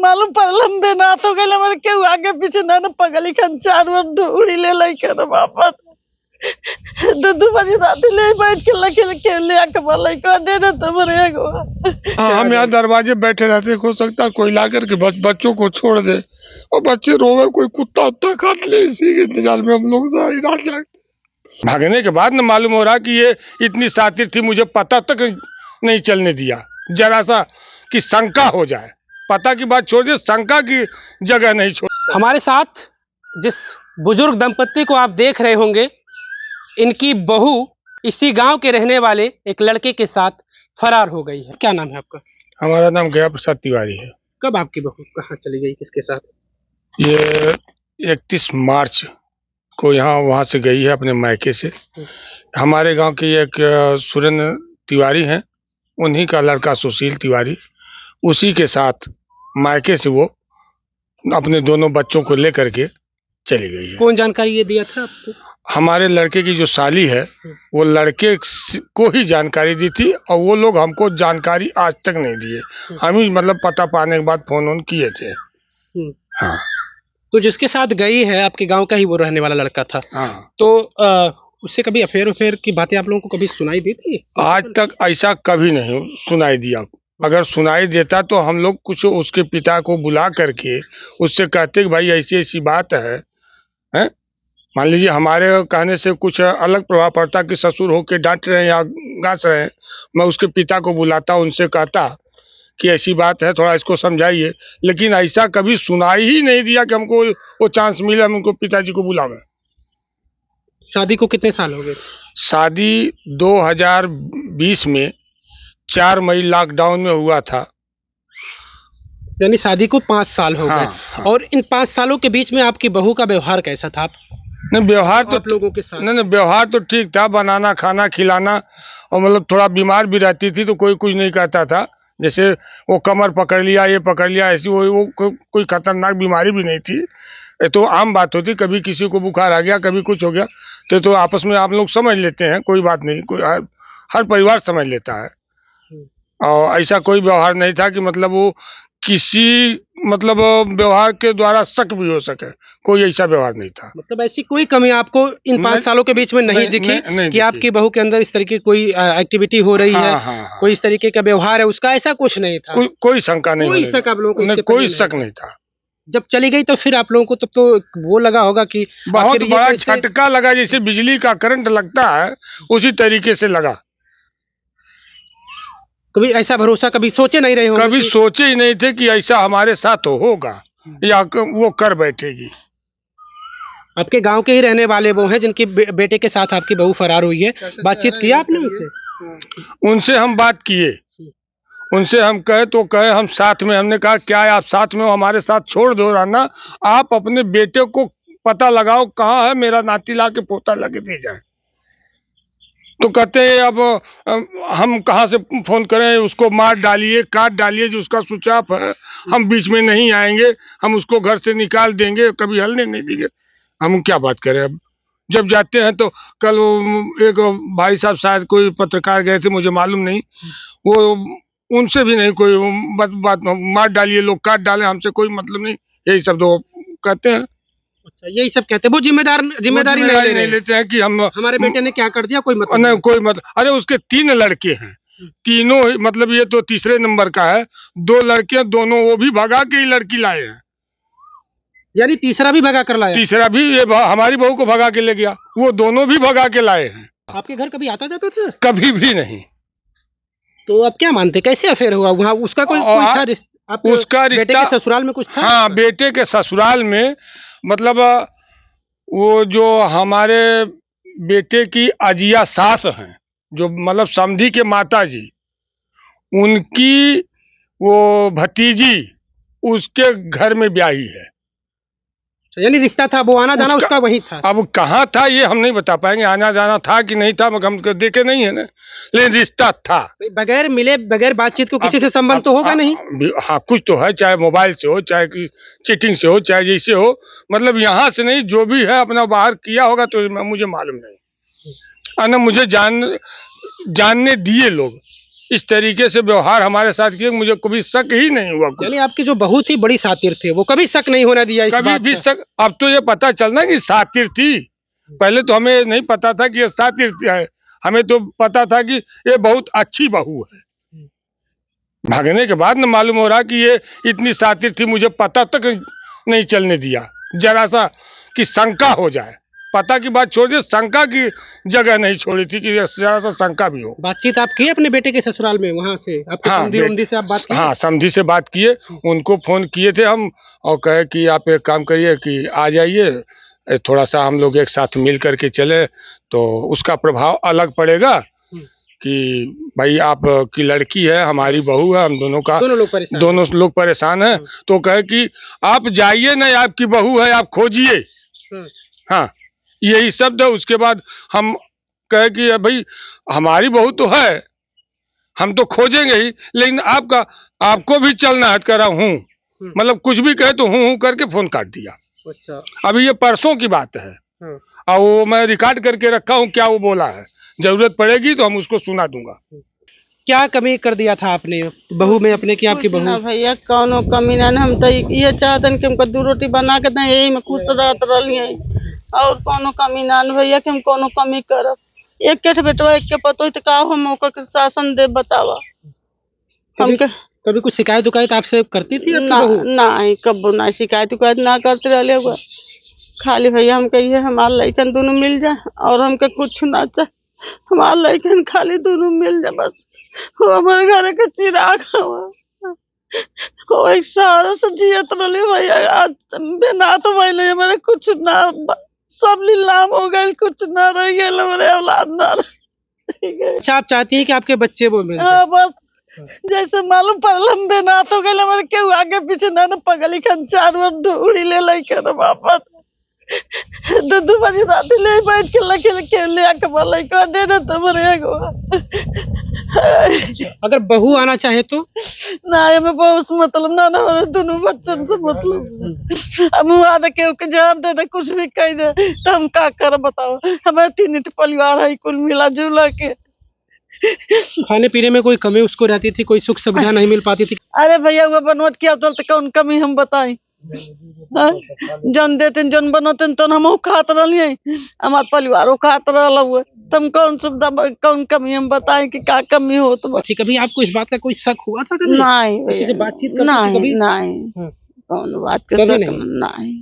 मालूम पर लंबे ना तो गले मर के आगे पीछे ना पगली खन चार उड़ी ले लाई कर बाबा दू बजे रात ले बैठ के लगे के ले आके बोले को दे दे तो मरे को। हम यहाँ दरवाजे बैठे रहते, हो सकता कोई ला करके बच्चों को छोड़ दे और बच्चे रोवे, कोई कुत्ता उत्ता काट ले, इसी के इंतजार में हम लोग सारी रात जागते। भागने के बाद न मालूम हो रहा कि ये इतनी शातिर थी, मुझे पता तक नहीं चलने दिया जरा सा कि शंका हो जाए। पता की बात छोड़ दे, शंका की जगह नहीं छोड़। हमारे साथ जिस बुजुर्ग दंपत्ति को आप देख रहे होंगे, इनकी बहू इसी गांव के रहने वाले एक लड़के के साथ फरार हो गई है। क्या नाम है आपका? हमारा नाम गया प्रसाद तिवारी है। कब आपकी बहू कहाँ चली गई, किसके साथ? ये 31 मार्च को यहाँ वहाँ से गई है अपने मायके से। हमारे गांव के एक सुरेंद्र तिवारी हैं, उन्हीं का लड़का सुशील तिवारी, उसी के साथ मायके से वो अपने दोनों बच्चों को लेकर के चली गई है। कौन जानकारी ये दिया था आपको? हमारे लड़के की जो साली है वो लड़के को ही जानकारी दी थी और वो लोग हमको जानकारी आज तक नहीं दिए। हम ही मतलब पता पाने के बाद फोन ऑन किए थे। हाँ। तो जिसके साथ गई है आपके गांव का ही वो रहने वाला लड़का था। हाँ। तो उससे कभी अफेयर की बातें आप लोगों को कभी सुनाई दी थी? आज तक ऐसा कभी नहीं सुनाई दिया। अगर सुनाई देता तो हम लोग कुछ उसके पिता को बुला करके उससे कहते कि भाई ऐसी ऐसी बात है, हैं? मान लीजिए हमारे कहने से कुछ अलग प्रभाव पड़ता कि ससुर होके डांट रहे हैं या गांस रहे हैं, मैं उसके पिता को बुलाता, उनसे कहता कि ऐसी बात है, थोड़ा इसको समझाइए। लेकिन ऐसा कभी सुनाई ही नहीं दिया कि हमको वो चांस मिला हम उनको पिताजी को बुलावें। शादी को कितने साल हो गए? शादी 2020 में 4 मई लॉकडाउन में हुआ था। यानी शादी को 5 साल हो गए। हाँ। और इन 5 सालों के बीच में आपकी बहू का व्यवहार कैसा था? नहीं व्यवहार तो आप लोगों के साथ? नहीं व्यवहार तो ठीक था, बनाना खाना खिलाना, और मतलब थोड़ा बीमार भी रहती थी तो कोई कुछ नहीं कहता था। जैसे वो कमर पकड़ लिया, ये पकड़ लिया, ऐसी वो कोई खतरनाक बीमारी भी नहीं थी। ये तो आम बात होती, कभी किसी को बुखार आ गया, कभी कुछ हो गया तो आपस में आप लोग समझ लेते हैं, कोई बात नहीं, कोई हर परिवार समझ लेता है। और ऐसा कोई व्यवहार नहीं था कि मतलब वो किसी मतलब व्यवहार के द्वारा शक भी हो सके, कोई ऐसा व्यवहार नहीं था। मतलब ऐसी कोई कमी आपको इन 5 सालों के बीच में नहीं दिखी कि आपकी बहू के अंदर इस तरीके की कोई एक्टिविटी हो रही है? हाँ। कोई इस तरीके का व्यवहार है उसका, ऐसा कुछ नहीं था? कोई शंका नहीं, कोई शक आप लोगों को इससे कोई पहले शक नहीं था। जब चली गई तो फिर आप लोगों को तब तो वो लगा होगा कि बहुत बड़ा झटका लगा, जैसे बिजली का करंट लगता है उसी तरीके से लगा। कभी ऐसा भरोसा कभी सोचे नहीं रहे होंगे? कभी सोचे ही नहीं थे कि ऐसा हमारे साथ होगा या वो कर बैठेगी। आपके गांव के ही रहने वाले वो हैं जिनकी बेटे के साथ आपकी बहू फरार हुई है, बातचीत किया आपने उनसे? उनसे हम बात किए, उनसे हम कहे तो कहे हम साथ में। हमने कहा क्या आप साथ में हो, हमारे साथ छोड़ दो रहना, आप अपने बेटे को पता लगाओ कहाँ है, मेरा नाती ला के पोता लगे दे जाए। तो कहते हैं अब हम कहाँ से फोन करें, उसको मार डालिए, काट डालिए, जो उसका स्विच ऑफ है, हम बीच में नहीं आएंगे, हम उसको घर से निकाल देंगे, कभी हलने नहीं देंगे। हम क्या बात करें? अब जब जाते हैं तो कल एक भाई साहब शायद कोई पत्रकार गए थे, मुझे मालूम नहीं, वो उनसे भी नहीं कोई बात मार डालिए, लोग काट डाले, हमसे कोई मतलब नहीं, यही सब तो कहते हैं। अच्छा, यही सब कहते हैं, वो जिम्मेदारी नहीं लेते हैं कि हम हमारे बेटे ने क्या कर दिया, कोई मतलब नहीं, कोई मतलब। अरे उसके 3 लड़के हैं, तीनों मतलब ये तो तीसरे नंबर का है, 2 लड़के, दोनों वो भी भगा के ही लड़की लाए हैं। यानी तीसरा भी भगा कर लाया? तीसरा भी ये हमारी बहू को भगा के ले गया, वो दोनों भी भगा के लाए हैं। आपके घर कभी आता जाता था? कभी भी नहीं। तो आप क्या मानते, कैसे अफेयर हुआ वहाँ? उसका कोई था उसका रिश्ता बेटे के ससुराल में कुछ था? हाँ, बेटे के ससुराल में मतलब वो जो हमारे बेटे की अजिया सास हैं, जो मतलब समधी के माता जी, उनकी वो भतीजी उसके घर में ब्याही है। यानी रिश्ता था, वो आना जाना उसका वही था। अब कहाँ था ये हम नहीं बता पाएंगे, आना जाना था कि नहीं था, हम देखे नहीं है ना, लेकिन रिश्ता था। बगैर मिले बगैर बातचीत को किसी से संबंध तो होगा नहीं? हाँ, कुछ तो है, चाहे मोबाइल से हो, चाहे चीटिंग से हो, चाहे जैसे हो, मतलब यहाँ से नहीं, जो भी है अपना बाहर किया होगा तो मुझे मालूम नहीं, मुझे जानने दिए लोग, इस तरीके से व्यवहार हमारे साथ किया, मुझे कभी शक ही नहीं हुआ कुछ। यानी आपकी जो बहू थी बड़ी सातिर थे, वो कभी शक नहीं होना दिया इस कभी बात भी पर? शक, अब तो ये पता चलना कि सातिर थी। पहले तो हमें नहीं पता था कि ये सातिर है, हमें तो पता था कि ये बहुत अच्छी बहू है। भागने के बाद न मालूम हो रहा कि ये इतनी सातिर थी, मुझे पता तक नहीं चलने दिया जरा सा कि शंका हो जाए। पता की बात छोड़ दिए, शंका की जगह नहीं छोड़ी थी कि जरा सा शंका भी हो। बातचीत आप की अपने बेटे के ससुराल में, वहाँ से आपके हाँ, समधी उमधी से आप बात की? हाँ, समधी से बात किए, उनको फोन किए थे हम, और कहे कि आप एक काम करिए कि आ जाइए, थोड़ा सा हम लोग एक साथ मिल करके चले तो उसका प्रभाव अलग पड़ेगा कि भाई आप की लड़की है, हमारी बहू है, हम दोनों का दोनों लोग परेशान हैं। तो कहे कि आप जाइए नहीं, आपकी बहू है, आप खोजिए। हाँ, यही शब्द है। उसके बाद हम कहे कि भाई हमारी बहू तो है, हम तो खोजेंगे ही, लेकिन आपको भी चलना है करा हूँ, मतलब कुछ भी कहे तो हूँ करके फोन काट दिया। अच्छा। अभी ये परसों की बात है, और वो मैं रिकॉर्ड करके रखा हूँ क्या वो बोला है। जरूरत पड़ेगी तो हम उसको सुना दूंगा। क्या कमी कर दिया था आपने बहू में अपने की, आपकी कुछ ना बहू? भैया, कौनो कमी ना, हम तो ये चाहतन कि हमको 2 रोटी बना के दें, यही में खुश रहत रहिए, और कौनो कमी ना भैया कि हम कौनो कमी करब। एक के बेटवा एक के पतो तो का हम ओकर के शासन दे बतावा हमके। कभी कुछ शिकायत उकायत आपसे करती थी आपकी ना बहू? नहीं, कब्बो ना शिकायत उकायत ना करते रहले हुआ। खाली भैया हम कहिए हमारे लइकन दोनों मिल जाए, और हमके कुछ ना चाहे, हमारे लइकन खाली दोनों मिल जाए बस। वो हमारे घर के चिराग हवा, वो एक सहारा से जियत रही भैया। आज बिना तो भैले हमारे कुछ ना, सब नीलाम हो गए, कुछ ना रह गए, हमारे औलाद ना रह गए। अच्छा, आप चाहती हैं कि आपके बच्चे वो मिल जाए? हाँ बस, जैसे मालूम पड़ल हम बेना तो गए, हमारे केहू आगे पीछे ना पगली खन चारों ढूंढी ले लइकन वापस। 2 बजे रात ले बैठ के लखे ले आके बोले को दे दे तुम्हारे एगो। अगर बहू आना चाहे तो? ना हमें बहुत मतलब ना हमारे दोनों बच्चन से मतलब। अब मुँह दे के जहर दे दे, कुछ भी कह दे तो हम का कर बताओ। हमारे 3 परिवार है, कुल मिला जुला के। खाने पीने में कोई कमी उसको रहती थी, कोई सुख सुविधा नहीं मिल पाती थी? अरे भैया वो बनवत किया तो कौन कमी हम बताई? जन देते जन बनते तो हम खात रही, हमारे परिवारों खात रहा हुआ, तुम कौन सुविधा कौन कमी हम बताएं कि क्या कमी हो तुम? कभी आपको इस बात का कोई शक हुआ था कभी? नहीं, किसी से बातचीत करती थी नहीं कभी? नहीं, कौन बात के कभी शक नहीं? नहीं।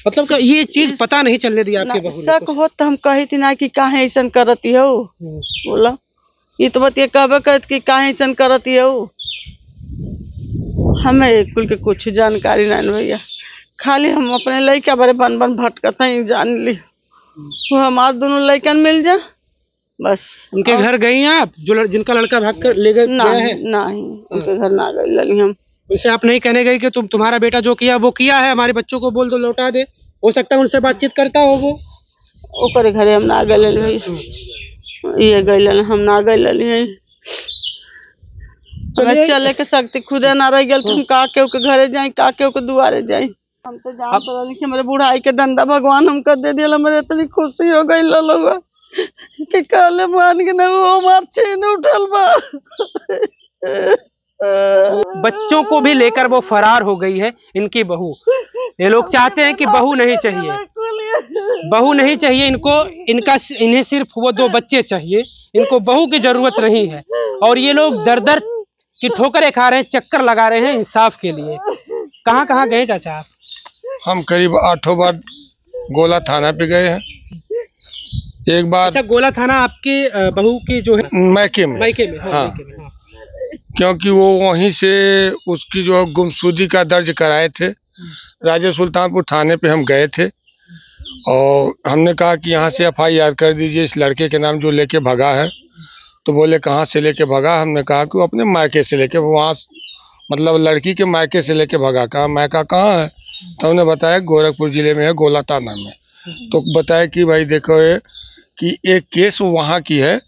मतलब कि ये चीज पता नहीं चलने दिया आपके बहू ने? शक हो तो हम कही थी ना कि काहे ऐसा करती हो, बोला ये तो बतिया कहबे करत कि काहे ऐसा करती हो। हमें कुल के कुछ जानकारी नहीं भैया, खाली हम अपने लड़का बारे बन बन भटकत हैं, जान ली वो हमारे दोनों लड़कन मिल जा बस। उनके घर गई हैं आप, जो जिनका लड़का भाग कर ले गया है? नहीं, उनके घर ना गई लली हम। उनसे आप नहीं कहने गई कि तुम्हारा बेटा जो किया वो किया है, हमारे बच्चों को बोल दो लौटा दे? हो सकता है उनसे बातचीत करता हो वो। ओकरे घरे हम ना गए भैया, ये गई हम ना गई लली है। हमें चले के शक्ति खुदे ना रह गई, तुम का के घरे जाए, का के दुआरे जाए। हम तो जानते रही कि हमारे बुढ़ाई के डंडा भगवान हमको दे दिया, हमारे इतनी खुशी हो गई लोग कि काले मान के ना वो हमार छीन उठल बा। बच्चों को भी लेकर वो फरार हो गई है इनकी बहू। ये लोग चाहते हैं कि बहू नहीं चाहिए, बहू नहीं चाहिए इनको, इन्हें सिर्फ वो 2 बच्चे चाहिए, इनको बहू की जरूरत नहीं है। और ये लोग दर दर की ठोकरें खा रहे हैं, चक्कर लगा रहे हैं इंसाफ के लिए। कहाँ कहाँ गए चाचा आप? हम करीब 8 बार गोला थाना पे गए हैं। एक बार अच्छा, गोला थाना आपके बहू की जो है मैके में? मैके में, हाँ, हाँ, मैके में, हाँ। क्योंकि वो वहीं से उसकी जो गुमशुदगी का दर्ज कराए थे। राजे सुल्तानपुर थाने पे हम गए थे और हमने कहा कि यहाँ से FIR कर दीजिए इस लड़के के नाम जो लेके भगा है। तो बोले कहाँ से लेके भगा? हमने कहा कि वो अपने मायके से लेके, वहाँ मतलब लड़की के मायके से लेके भगा। कहा मायका कहाँ है? तो हमने बताया गोरखपुर जिले में है, गोला थाना में। तो बताया कि भाई देखो ये कि एक केस वहाँ की है,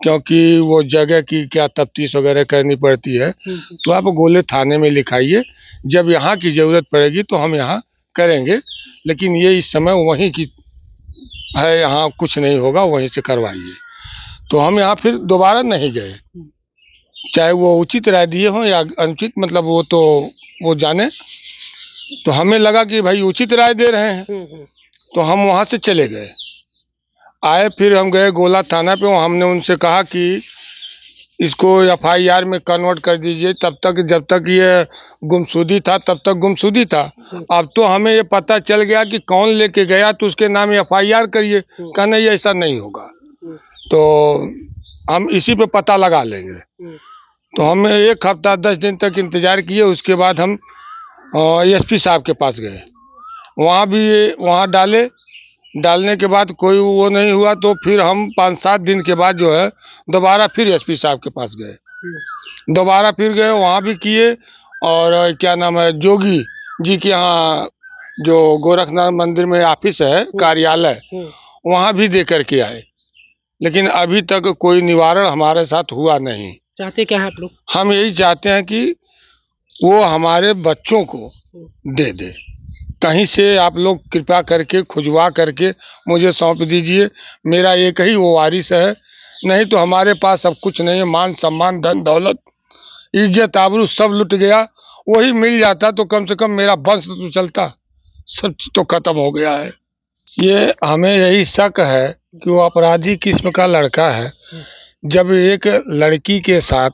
क्योंकि वो जगह की क्या तफ्तीश वगैरह करनी पड़ती है, तो आप गोले थाने में लिखाइए, जब यहाँ की ज़रूरत पड़ेगी तो हम यहाँ करेंगे, लेकिन ये इस समय वहीं की है, यहाँ कुछ नहीं होगा, वहीं से करवाइए। तो हम यहाँ फिर दोबारा नहीं गए। चाहे वो उचित राय दिए हों या अनुचित, मतलब वो तो वो जाने। तो हमें लगा कि भाई उचित राय दे रहे हैं, तो हम वहाँ से चले गए। आए फिर हम गए गोला थाना पे, हमने उनसे कहा कि इसको FIR में कन्वर्ट कर दीजिए। तब तक जब तक ये गुमशुदी था तब तक गुमशुदी था। अब तो हमें ये पता चल गया कि कौन लेके गया, तो उसके नाम FIR करिए। कहा नहीं, ऐसा नहीं होगा, तो हम इसी पे पता लगा लेंगे। तो हम 1 हफ्ता 10 दिन तक इंतज़ार किए। उसके बाद हम SP साहब के पास गए। वहाँ डालने के बाद कोई वो नहीं हुआ, तो फिर हम 5-7 दिन के बाद जो है दोबारा फिर SP साहब के पास गए। दोबारा फिर गए, वहाँ भी किए। और क्या नाम है, जोगी जी के यहाँ जो गोरखनाथ मंदिर में ऑफिस है, कार्यालय, वहाँ भी दे करके आए। लेकिन अभी तक कोई निवारण हमारे साथ हुआ नहीं। चाहते क्या है आप लोग? हम यही चाहते हैं कि वो हमारे बच्चों को दे दे। कहीं से आप लोग कृपा करके खुजवा करके मुझे सौंप दीजिए। मेरा एक ही वो वारिस है, नहीं तो हमारे पास अब कुछ नहीं है। मान सम्मान, धन दौलत, इज्जत आबरू सब लुट गया। वही मिल जाता तो कम से कम मेरा वंश तो चलता। सब तो खत्म हो गया है। ये हमें यही शक है कि वो अपराधी किस्म का लड़का है। जब एक लड़की के साथ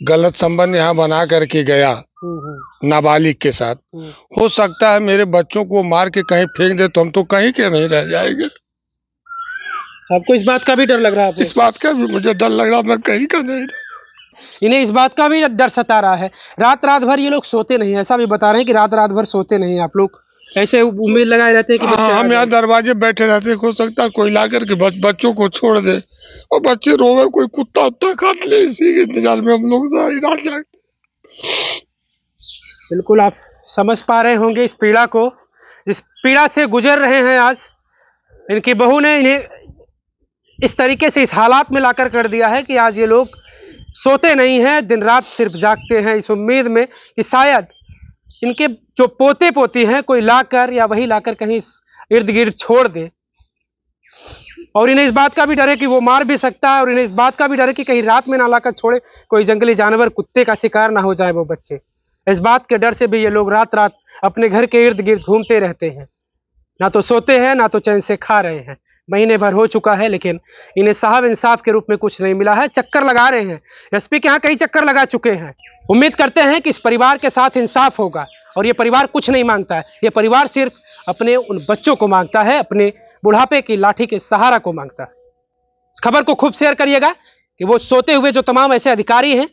गलत संबंध यहाँ बना करके गया, नाबालिग के साथ, हो सकता है मेरे बच्चों को मार के कहीं फेंक दे तो हम तो कहीं के नहीं रह जाएंगे। आपको इस बात का भी डर लग रहा है? आपको इस बात का भी मुझे डर लग रहा, मैं कहीं का नहीं रह। इन्हें इस बात का भी डर सता रहा है। रात रात भर ये लोग सोते नहीं, ऐसा भी बता रहे हैं कि रात रात भर सोते नहीं। आप लोग ऐसे उम्मीद लगाए रहते हैं कि बच्चे हम यहाँ दरवाजे बैठे रहते हैं, हो सकता है कोई ला करके बच्चों को छोड़ दे और बच्चे रोवे, कोई कुत्ता उत्ता काट ले। इसी के इंतजार में हम लोग सारी रात जागते। बिल्कुल आप समझ पा रहे होंगे इस पीड़ा को, जिस पीड़ा से गुजर रहे हैं आज। इनकी बहू ने इन्हें इस तरीके से इस हालात में लाकर कर दिया है कि आज ये लोग सोते नहीं हैं, दिन रात सिर्फ जागते हैं इस उम्मीद में कि शायद इनके जो पोते पोती हैं कोई लाकर या वही लाकर कहीं इर्द गिर्द छोड़ दे। और इन्हें इस बात का भी डर है कि वो मार भी सकता है, और इन्हें इस बात का भी डर है कि कहीं रात में ना लाकर छोड़े, कोई जंगली जानवर कुत्ते का शिकार ना हो जाए वो बच्चे। इस बात के डर से भी ये लोग रात रात अपने घर के इर्द गिर्द घूमते रहते हैं। ना तो सोते हैं, ना तो चैन से खा रहे हैं। महीने भर हो चुका है, लेकिन इन्हें साहब इंसाफ के रूप में कुछ नहीं मिला है। चक्कर लगा रहे हैं, SP के यहाँ कई चक्कर लगा चुके हैं। उम्मीद करते हैं कि इस परिवार के साथ इंसाफ होगा। और ये परिवार कुछ नहीं मांगता है, ये परिवार सिर्फ अपने उन बच्चों को मांगता है, अपने बुढ़ापे की लाठी के सहारा को मांगता है। इस खबर को खूब शेयर करिएगा कि वो सोते हुए जो तमाम ऐसे अधिकारी हैं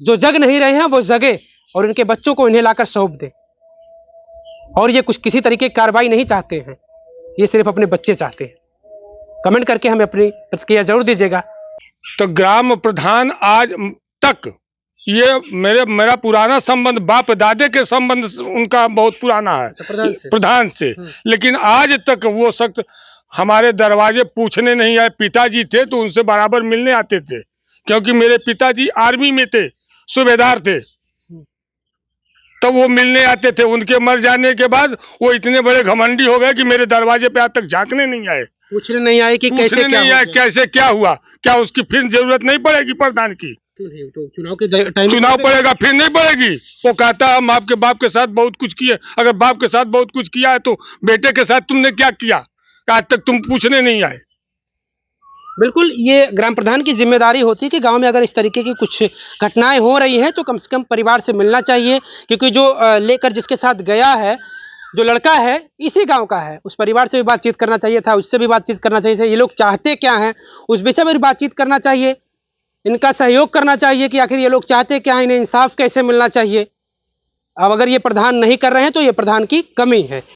जो जग नहीं रहे हैं वो जगे और इनके बच्चों को इन्हें लाकर सौंप दे। और ये कुछ किसी तरीके की कार्रवाई नहीं चाहते हैं, ये सिर्फ अपने बच्चे चाहते हैं। कमेंट करके हमें अपनी प्रतिक्रिया जरूर दीजिएगा। तो ग्राम प्रधान आज तक, ये मेरा पुराना संबंध, बाप दादे के संबंध उनका बहुत पुराना है प्रधान से, लेकिन आज तक वो सख्त हमारे दरवाजे पूछने नहीं आए। पिताजी थे तो उनसे बराबर मिलने आते थे, क्योंकि मेरे पिताजी आर्मी में थे, सूबेदार थे, तब वो मिलने आते थे। उनके मर जाने के बाद वो इतने बड़े घमंडी हो गए कि मेरे दरवाजे पे आज तक झांकने नहीं आए, पूछने नहीं आए कि कैसे नहीं आए कैसे क्या हुआ, क्या उसकी फिर जरूरत नहीं पड़ेगी प्रधान की? तो चुनाव के टाइम चुनाव पड़ेगा, फिर नहीं पड़ेगी। वो कहता है हम आपके बाप के साथ बहुत कुछ किए। अगर बाप के साथ बहुत कुछ किया है तो बेटे के साथ तुमने क्या किया? आज तक तुम पूछने नहीं आए। बिल्कुल, ये ग्राम प्रधान की जिम्मेदारी होती है कि गांव में अगर इस तरीके की कुछ घटनाएं हो रही हैं तो कम से कम परिवार से मिलना चाहिए, क्योंकि जो लेकर जिसके साथ गया है, जो लड़का है इसी गांव का है, उस परिवार से भी बातचीत करना चाहिए था, उससे भी बातचीत करना चाहिए। ये लोग चाहते क्या हैं उस विषय में भी बातचीत करना चाहिए, इनका सहयोग करना चाहिए कि आखिर ये लोग चाहते क्या हैं, इन्हें इंसाफ कैसे मिलना चाहिए। अब अगर ये प्रधान नहीं कर रहे हैं तो ये प्रधान की कमी है।